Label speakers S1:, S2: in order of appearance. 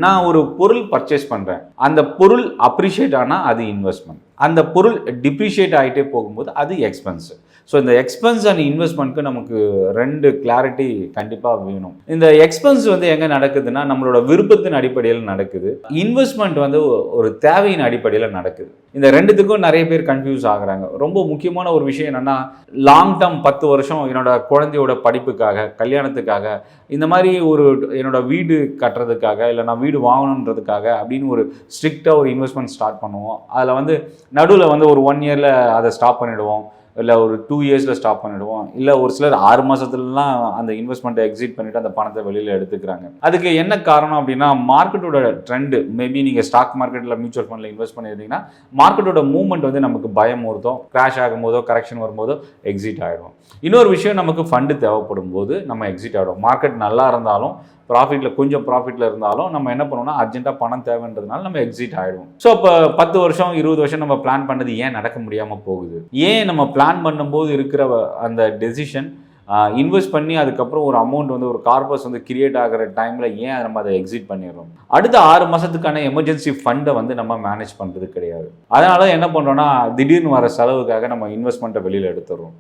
S1: நான் ஒரு பொருள் பர்ச்சேஸ் பண்ணுறேன், அந்த பொருள் அப்ரிஷியேட் ஆனால் அது இன்வெஸ்ட்மெண்ட், அந்த பொருள் டிப்ரிஷியேட் ஆகிட்டே போகும்போது அது எக்ஸ்பென்ஸ். ஸோ இந்த எக்ஸ்பென்ஸ் அண்ட் இன்வெஸ்ட்மெண்ட்க்கு நமக்கு 2 கிளாரிட்டி கண்டிப்பாக வேணும். இந்த எக்ஸ்பென்ஸ் வந்து எங்கே நடக்குதுன்னா நம்மளோட விருப்பத்தின் அடிப்படையில் நடக்குது, இன்வெஸ்ட்மெண்ட் வந்து ஒரு தேவையின் அடிப்படையில் நடக்குது. இந்த ரெண்டுத்துக்கும் நிறைய பேர் கன்ஃபியூஸ் ஆகுறாங்க. ரொம்ப முக்கியமான ஒரு விஷயம் என்னென்னா, லாங் டேர்ம் 10 வருஷம் என்னோட குழந்தையோட படிப்புக்காக, கல்யாணத்துக்காக, இந்த மாதிரி ஒரு என்னோட வீடு கட்டுறதுக்காக, இல்லை நான் வீடு வாங்கணுன்றதுக்காக அப்படின்னு ஒரு ஸ்ட்ரிக்டாக ஒரு இன்வெஸ்ட்மெண்ட் ஸ்டார்ட் பண்ணுவோம். அதில் வந்து நடுவில் வந்து ஒரு 1 இயரில் அதை ஸ்டாப் பண்ணிவிடுவோம், இல்லை ஒரு 2 இயர்ஸில் ஸ்டாப் பண்ணிவிடுவோம், இல்லை ஒரு சிலர் 6 மாதத்துலலாம் அந்த இன்வெஸ்ட்மெண்ட்டை எக்ஸிட் பண்ணிவிட்டு அந்த பணத்தை வெளியில் எடுத்துக்கிறாங்க. அதுக்கு என்ன காரணம் அப்படின்னா, மார்க்கெட்டோட ட்ரெண்டு. மேபி நீங்கள் ஸ்டாக் மார்க்கெட்டில் மியூச்சுவல் ஃபண்டில் இன்வெஸ்ட் பண்ணியிருந்தீங்கன்னா மார்க்கெட்டோட மூவ்மெண்ட் வந்து நமக்கு பயம் வருதோ, கிராஷ் ஆகும்போதோ, கரெக்ஷன் வரும்போதோ எக்ஸிட் ஆகிடும். இன்னொரு விஷயம், நமக்கு ஃபண்டு தேவைப்படும் போது நம்ம எக்ஸிட் ஆகிடும். மார்க்கெட் நல்லா இருந்தாலும், கொஞ்சம் ப்ராஃபிட்டில் இருந்தாலும் நம்ம என்ன பண்ணுவோம்னா, அர்ஜென்ட்டாக பணம் தேவைன்றதுனால நம்ம எக்ஸிட் ஆகிடுவோம். ஸோ இப்போ 10 வருஷம் 20 வருஷம் நம்ம பிளான் பண்ணது ஏன் நடக்க முடியாமல் போகுது? ஏன் நம்ம பிளான் பண்ணும்போது இருக்கிற அந்த டெசிஷன் இன்வெஸ்ட் பண்ணி அதுக்கப்புறம் ஒரு அமௌண்ட் வந்து ஒரு கார்பஸ் வந்து கிரியேட் ஆகிற டைமில் ஏன் நம்ம அதை எக்ஸிட் பண்ணிடுறோம்? அடுத்த 6 மாதத்துக்கான எமர்ஜென்சி ஃபண்டை வந்து நம்ம மேனேஜ் பண்ணுறது கிடையாது. அதனால என்ன பண்ணுறோன்னா, திடீர்னு வர செலவுக்காக நம்ம இன்வெஸ்ட்மெண்ட்டை வெளியில் எடுத்துடுறோம்.